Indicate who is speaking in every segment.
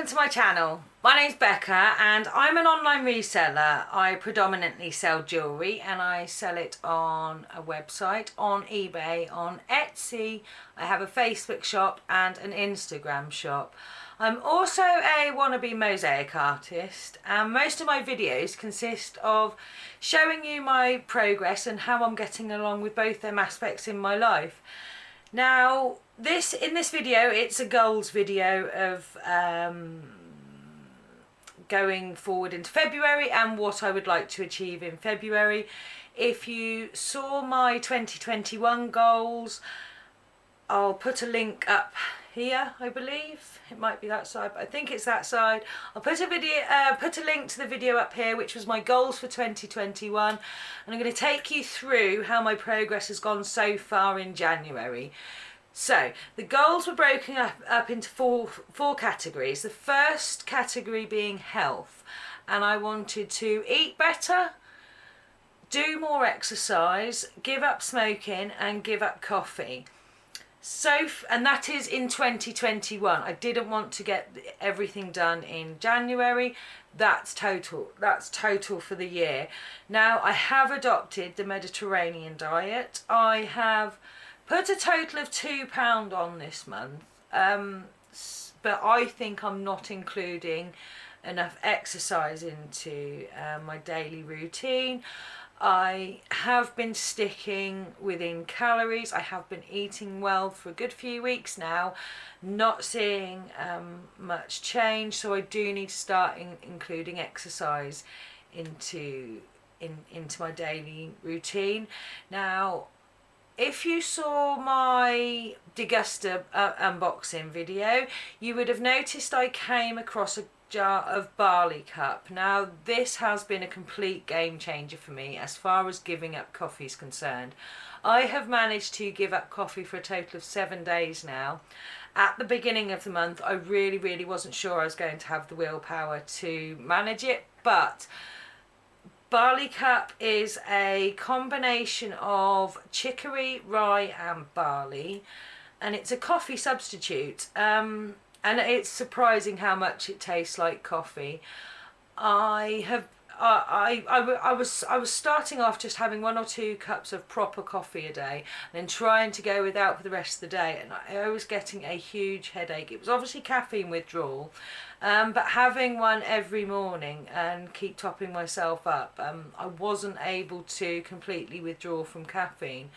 Speaker 1: welcome to my channel. My name's Becca and I'm an online reseller. I predominantly sell jewellery and I sell it on a website, on eBay, on Etsy. I have a Facebook shop and an Instagram shop. I'm also a wannabe mosaic artist and most of my videos consist of showing you my progress and how I'm getting along with both them aspects in my life. Now, in this video, it's a goals video of going forward into February and what I would like to achieve in February. If you saw my 2021 goals, I'll put a link up here, I believe. It might be that side, but I think it's that side. I'll put a link to the video up here, which was my goals for 2021, and I'm going to take you through how my progress has gone so far in January. So the goals were broken up into four categories. The first category being health, and I wanted to eat better, do more exercise, give up smoking and give up coffee. And that is in 2021. I didn't want to get everything done in January. That's total for the year. Now I have adopted the Mediterranean diet. I have put a total of £2 on this month, but I think I'm not including enough exercise into my daily routine. I have been sticking within calories. I have been eating well for a good few weeks now, not seeing much change, so I do need to start including exercise into my daily routine. Now, if you saw my Degusta unboxing video, you would have noticed I came across a jar of barley cup. Now this has been a complete game changer for me as far as giving up coffee is concerned. I have managed to give up coffee for a total of 7 days now. At the beginning of the month I really wasn't sure I was going to have the willpower to manage it, but barley cup is a combination of chicory, rye and barley, and it's a coffee substitute. And it's surprising how much it tastes like coffee. I was starting off just having 1 or 2 cups of proper coffee a day, and then trying to go without for the rest of the day, and I was getting a huge headache. It was obviously caffeine withdrawal, but having one every morning and keep topping myself up, I wasn't able to completely withdraw from caffeine.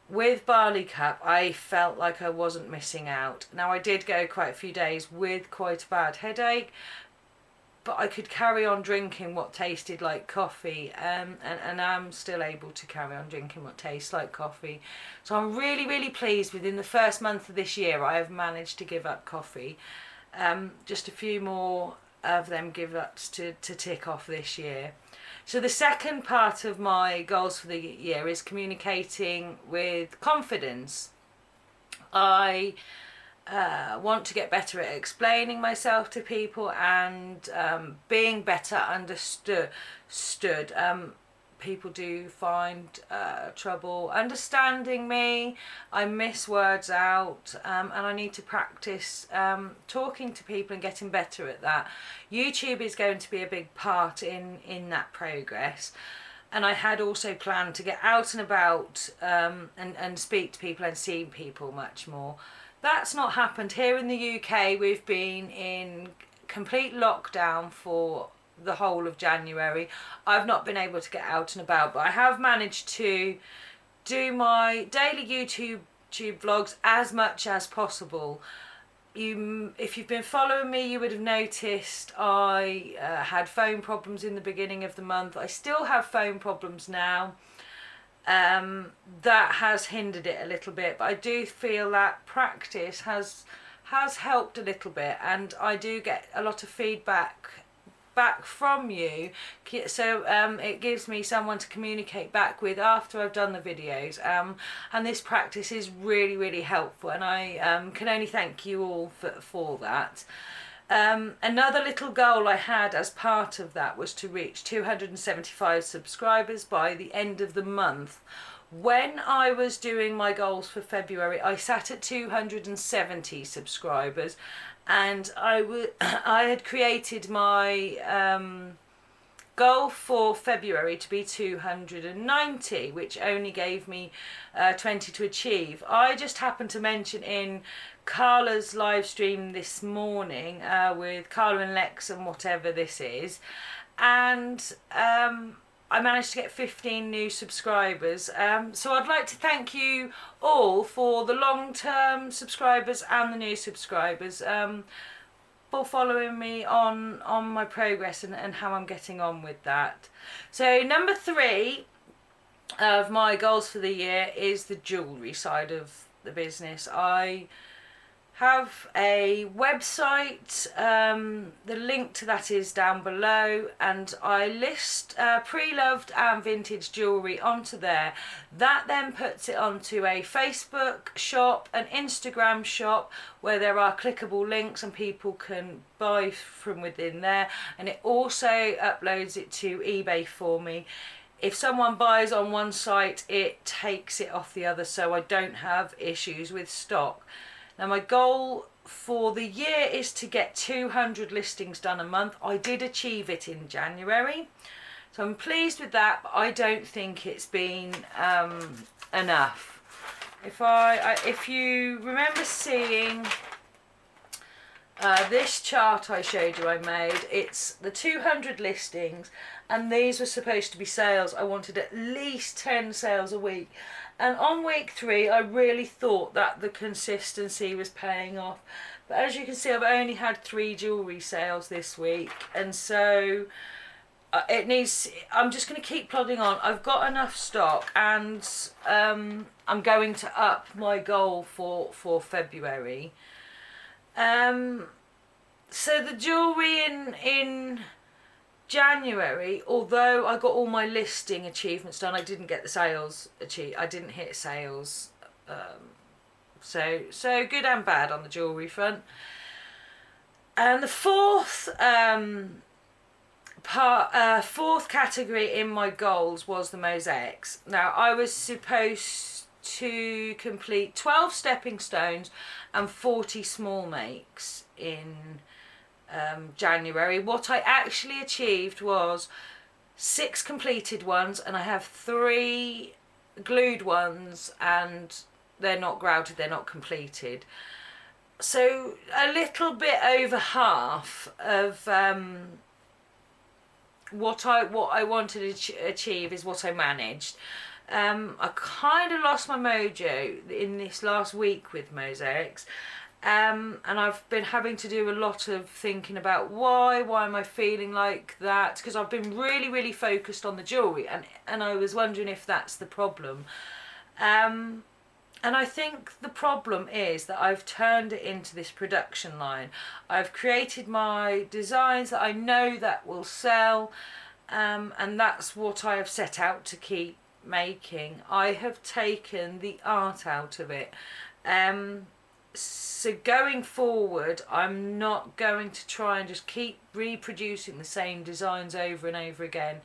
Speaker 1: With barley cup, I felt like I wasn't missing out. Now I did go quite a few days with quite a bad headache, but I could carry on drinking what tasted like coffee, and I'm still able to carry on drinking what tastes like coffee. So I'm really pleased. Within the first month of this year I have managed to give up coffee. Just a few more of them give ups to tick off this year. So the second part of my goals for the year is communicating with confidence. I want to get better at explaining myself to people and being better understood. People do find trouble understanding me. I miss words out, and I need to practice talking to people and getting better at that. YouTube is going to be a big part in that progress, and I had also planned to get out and about and speak to people and see people much more. That's not happened. Here in the UK we've been in complete lockdown for the whole of January. I've not been able to get out and about, but I have managed to do my daily YouTube vlogs as much as possible. If you've been following me, you would have noticed I had phone problems in the beginning of the month. I still have phone problems now. That has hindered it a little bit, but I do feel that practice has helped a little bit, and I do get a lot of feedback back from you, so it gives me someone to communicate back with after I've done the videos, and this practice is really helpful, and I can only thank you all for that. Another little goal I had as part of that was to reach 275 subscribers by the end of the month. When I was doing my goals for February, I sat at 270 subscribers, and I had created my goal for February to be 290, which only gave me 20 to achieve. I just happened to mention in Carla's live stream this morning with Carla and Lex and whatever this is, and I managed to get 15 new subscribers. So I'd like to thank you all for the long-term subscribers and the new subscribers. For following me on my progress and how I'm getting on with that. So number 3 of my goals for the year is the jewellery side of the business. I have a website, the link to that is down below, and I list pre-loved and vintage jewellery onto there. That then puts it onto a Facebook shop, an Instagram shop, where there are clickable links and people can buy from within there, and it also uploads it to eBay for me. If someone buys on one site, it takes it off the other, so I don't have issues with stock. Now my goal for the year is to get 200 listings done a month. I did achieve it in January, so I'm pleased with that, but I don't think it's been enough. If you remember seeing this chart I showed you I made, it's the 200 listings, and these were supposed to be sales. I wanted at least 10 sales a week. And on week 3, I really thought that the consistency was paying off. But as you can see, I've only had 3 jewellery sales this week. And so I'm just going to keep plodding on. I've got enough stock, and I'm going to up my goal for February. So the jewellery in January, although I got all my listing achievements done, I didn't get the sales I didn't hit sales. So good and bad on the jewellery front. And the fourth category in my goals was the mosaics. Now I was supposed to complete 12 stepping stones and 40 small makes in January. What I actually achieved was 6 completed ones, and I have 3 glued ones, and they're not grouted, they're not completed. So a little bit over half of what I wanted to achieve is what I managed. I kind of lost my mojo in this last week with mosaics. And I've been having to do a lot of thinking about why am I feeling like that, because I've been really focused on the jewellery, and I was wondering if that's the problem. And I think the problem is that I've turned it into this production line. I've created my designs that I know that will sell, and that's what I have set out to keep making. I have taken the art out of it. So going forward, I'm not going to try and just keep reproducing the same designs over and over again.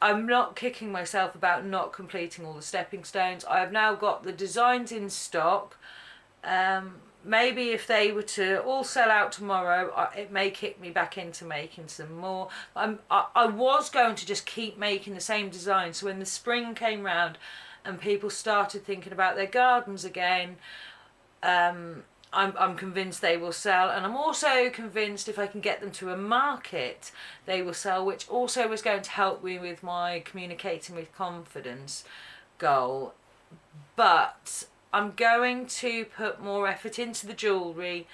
Speaker 1: I'm not kicking myself about not completing all the stepping stones. I have now got the designs in stock. Maybe if they were to all sell out tomorrow, it may kick me back into making some more. I was going to just keep making the same design, so when the spring came round and people started thinking about their gardens again, I'm convinced they will sell, and I'm also convinced if I can get them to a market they will sell, which also was going to help me with my communicating with confidence goal. But I'm going to put more effort into the jewellery,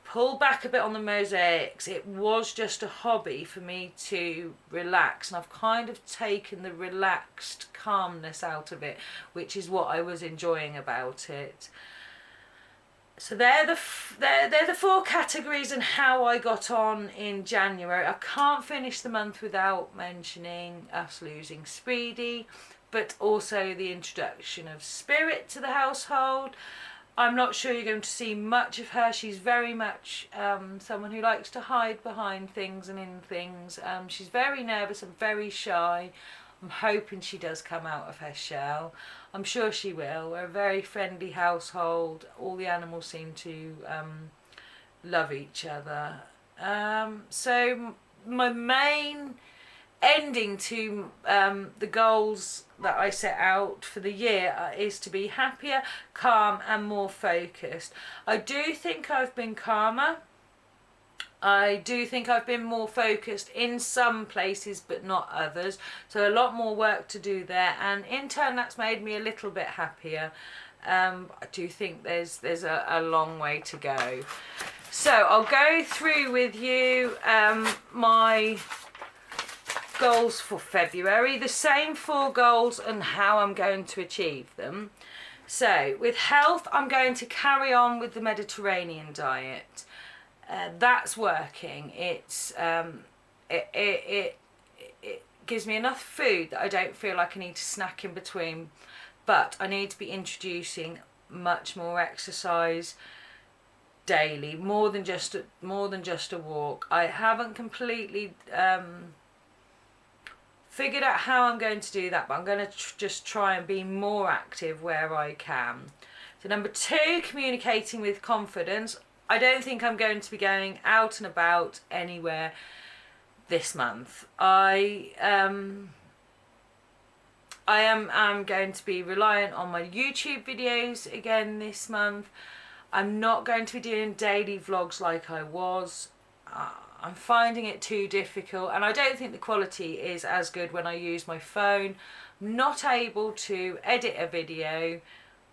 Speaker 1: pull back a bit on the mosaics. It was just a hobby for me to relax, and I've kind of taken the relaxed calmness out of it, which is what I was enjoying about it. So they're the 4 categories and how I got on in January. I can't finish the month without mentioning us losing Speedy, but also the introduction of Spirit to the household. I'm not sure you're going to see much of her. She's very much someone who likes to hide behind things and in things. She's very nervous and very shy. I'm hoping she does come out of her shell. I'm sure she will. We're a very friendly household. All the animals seem to love each other. So my main ending to the goals that I set out for the year is to be happier, calm and more focused. I do think I've been calmer. I do think I've been more focused in some places but not others, so a lot more work to do there, and in turn that's made me a little bit happier. I do think there's a long way to go. So I'll go through with you my goals for February, the same 4 goals and how I'm going to achieve them. So with health, I'm going to carry on with the Mediterranean diet. That's working. It gives me enough food that I don't feel like I need to snack in between, but I need to be introducing much more exercise daily, more than just a walk. I haven't completely figured out how I'm going to do that, but I'm going to just try and be more active where I can. So number 2, communicating with confidence. I don't think I'm going to be going out and about anywhere this month. I am going to be reliant on my YouTube videos again this month. I'm not going to be doing daily vlogs like I was. I'm finding it too difficult, and I don't think the quality is as good when I use my phone. I'm not able to edit a video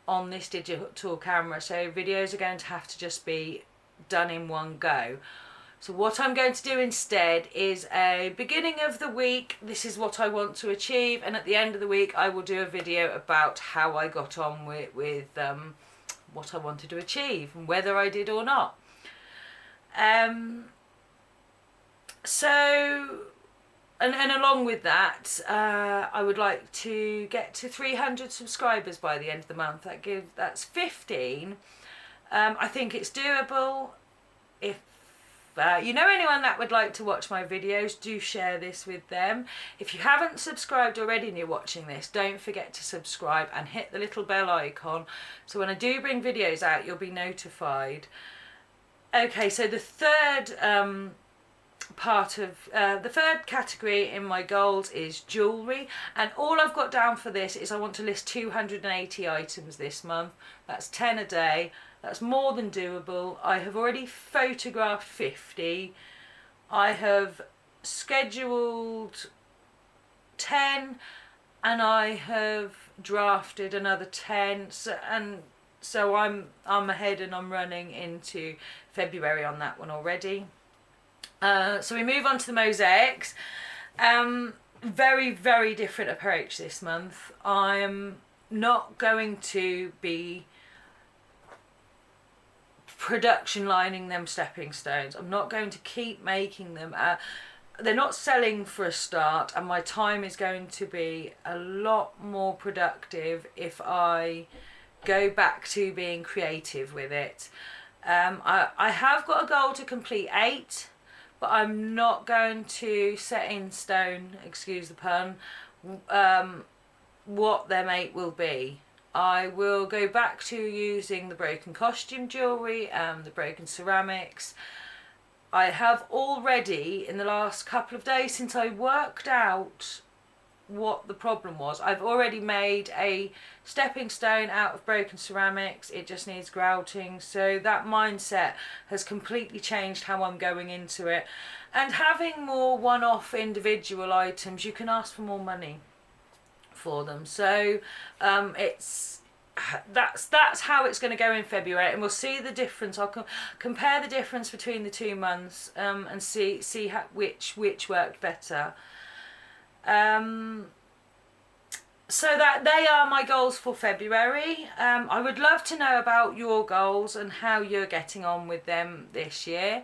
Speaker 1: on this digital camera, so videos are going to have to just be done in one go. So what I'm going to do instead is a beginning of the week, this is what I want to achieve, and at the end of the week I will do a video about how I got on with what I wanted to achieve and whether I did or not. So and along with that, I would like to get to 300 subscribers by the end of the month. That's 15. I think it's doable. If you know anyone that would like to watch my videos, do share this with them. If you haven't subscribed already and you're watching this, don't forget to subscribe and hit the little bell icon, so when I do bring videos out you'll be notified. Okay, so the third the third category in my goals is jewellery, and all I've got down for this is I want to list 280 items this month. That's 10 a day. That's more than doable. I have already photographed 50. I have scheduled 10 and I have drafted another 10, so I'm ahead and I'm running into February on that one already. So we move on to the mosaics. Very, very different approach this month. I'm not going to be production lining them stepping stones. I'm not going to keep making them. They're not selling for a start, and my time is going to be a lot more productive if I go back to being creative with it. I have got a goal to complete 8, but I'm not going to set in stone, excuse the pun, what their 8 will be. I will go back to using the broken costume jewellery and the broken ceramics. I have already, in the last couple of days since I worked out what the problem was, I've already made a stepping stone out of broken ceramics. It just needs grouting, so that mindset has completely changed how I'm going into it. And having more one-off individual items, you can ask for more money for them, so that's how it's going to go in February, and we'll see the difference. I'll compare the difference between the 2 months and see which worked better. So that they are my goals for February. I would love to know about your goals and how you're getting on with them this year.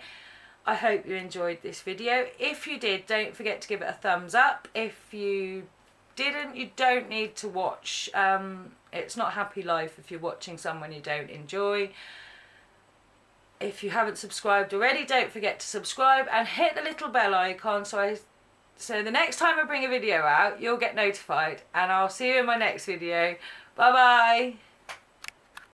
Speaker 1: I hope you enjoyed this video. If you did, don't forget to give it a thumbs up. If you didn't, you don't need to watch. It's not happy life if you're watching someone you don't enjoy. If you haven't subscribed already, don't forget to subscribe and hit the little bell icon so So the next time I bring a video out, you'll get notified, and I'll see you in my next video. Bye bye.